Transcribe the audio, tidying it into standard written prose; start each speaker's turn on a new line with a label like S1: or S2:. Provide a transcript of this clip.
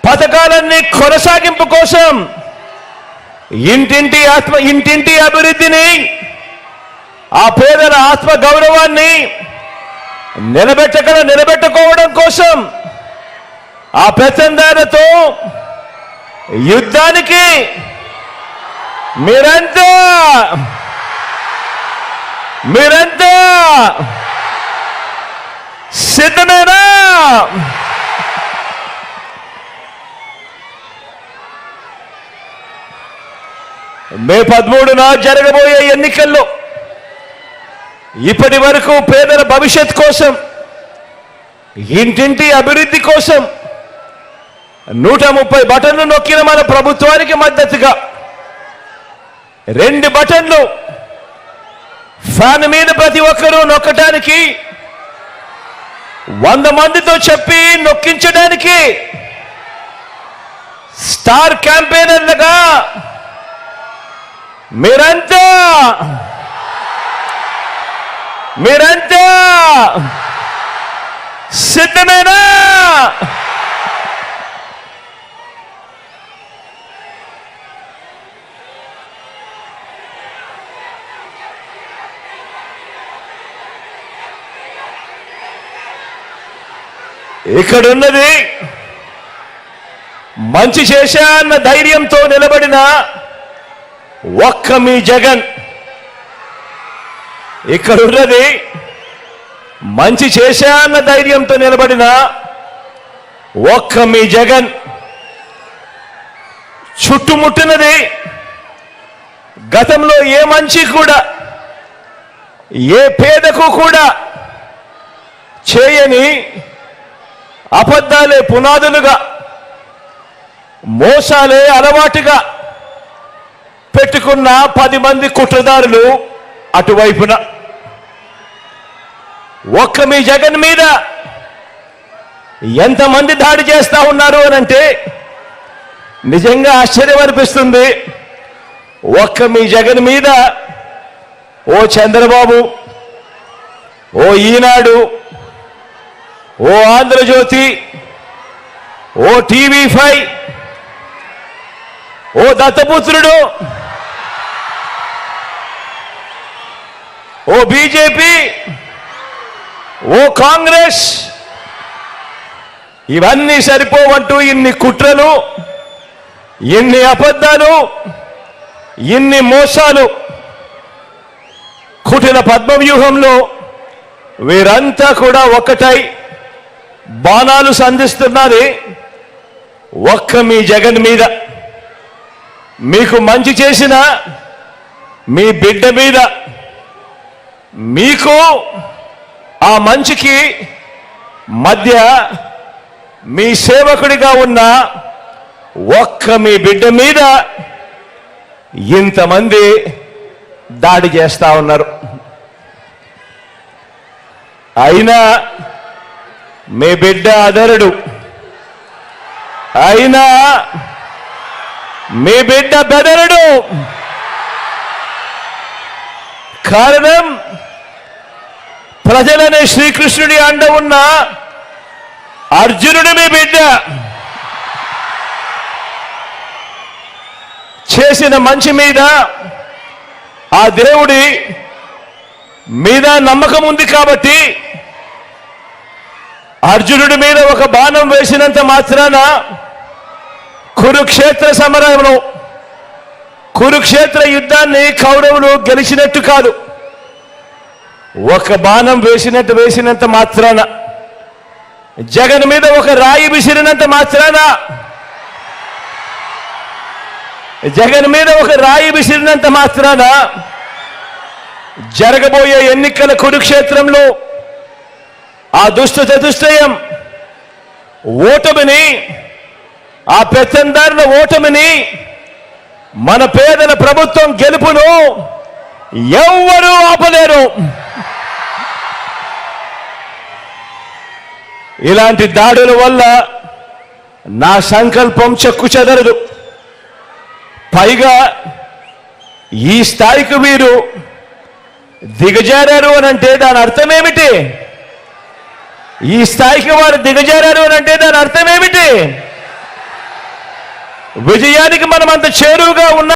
S1: పథకాలన్నీ కొనసాగింపు కోసం ఇంటింటి అభివృద్ధిని, ఆ పేదల ఆత్మ గౌరవాన్ని నిలబెట్టుకోవడం కోసం ఆ పెత్తందారులతో యుద్ధానికి మీరంతా సిద్ధమేనా? మే 13న జరగబోయే ఎన్నికల్లో ఇప్పటి వరకు పేదల భవిష్యత్ కోసం, ఇంటింటి అభివృద్ధి కోసం 130 బటన్లు నొక్కిన మన ప్రభుత్వానికి మద్దతుగా 2 బటన్లు ఫ్యాన్ మీద ప్రతి ఒక్కరూ నొక్కడానికి, 100 మందితో చెప్పి నొక్కించడానికి స్టార్ క్యాంపెయినర్లుగా మీరంతా సిద్ధమేనా? ఇక్కడున్నది మంచి చేశా అన్న ధైర్యంతో నిలబడిన ఒక్క మీ జగన్. ఇక్కడున్నది మంచి చేశా అన్న ధైర్యంతో నిలబడిన ఒక్క మీ జగన్. చుట్టుముట్టినది గతంలో ఏ మంచి కూడా, ఏ పేదకు కూడా చేయని అబద్ధాలే పునాదులుగా, మోసాలే అలవాటుగా పెట్టుకున్న 10 మంది కుట్రదారులు అటువైపున. ఒక్క మీ జగన్ మీద ఎంతమంది దాడి చేస్తా ఉన్నారు అనంటే నిజంగా ఆశ్చర్యం అనిపిస్తుంది. ఒక్క మీ జగన్ మీద ఓ చంద్రబాబు, ఓ ఈనాడు, ఓ ఆంధ్రజ్యోతి, ఓ టీవీ5, ఓ దత్తపుత్రుడు, ఓ బీజేపీ, ఓ కాంగ్రెస్, ఇవన్నీ సరిపోవంటూ ఇన్ని కుట్రలు, ఇన్ని అబద్ధాలు, ఇన్ని మోసాలు, కుటిల పద్మవ్యూహంలో వీరంతా కూడా ఒక్కటై బాణాలు సంధిస్తున్నది ఒక్క మీ జగన్ మీద. మీకు మంచి చేసిన మీ బిడ్డ మీద, మీకు ఆ మంచికి మధ్య మీ సేవకుడిగా ఉన్న ఒక్క మీ బిడ్డ మీద ఇంతమంది దాడి చేస్తా ఉన్నారు. అయినా మీ బిడ్డ అదరుడు, అయినా మీ బిడ్డ బెదరుడు. కారణం ప్రజలనే శ్రీకృష్ణుడి అండ ఉన్న అర్జునుడు మీ బిడ్డ. చేసిన మంచి మీద ఆ దేవుడి మీద నమ్మకం ఉంది కాబట్టి అర్జునుడి మీద ఒక బాణం వేసినంత మాత్రాన కురుక్షేత్ర సమరంలో, కురుక్షేత్ర యుద్ధాన్ని కౌరవులు గెలిచినట్టు కాదు. ఒక బాణం వేసినంత మాత్రాన, జగన్ మీద ఒక రాయి విసిరినంత మాత్రాన, జగన్ మీద ఒక రాయి విసిరినంత మాత్రాన జరగబోయే ఎన్నికల కురుక్షేత్రంలో ఆ దుష్ట చతుష్టయం ఓటమిని, ఆ పెత్తందారుల ఓటమిని, మన పేదల ప్రభుత్వం గెలుపును ఎవ్వరూ ఆపలేరు. ఇలాంటి దాడుల వల్ల నా సంకల్పం చెక్కు చెదరదు. పైగా ఈ స్థాయికి వీరు దిగజారారు అనంటే దాని అర్థం ఏమిటి? ఈ స్థాయికి వారు దిగజారారు అని అంటే దాని అర్థం ఏమిటి? విజయానికి మనం అంత చేరువుగా ఉన్నా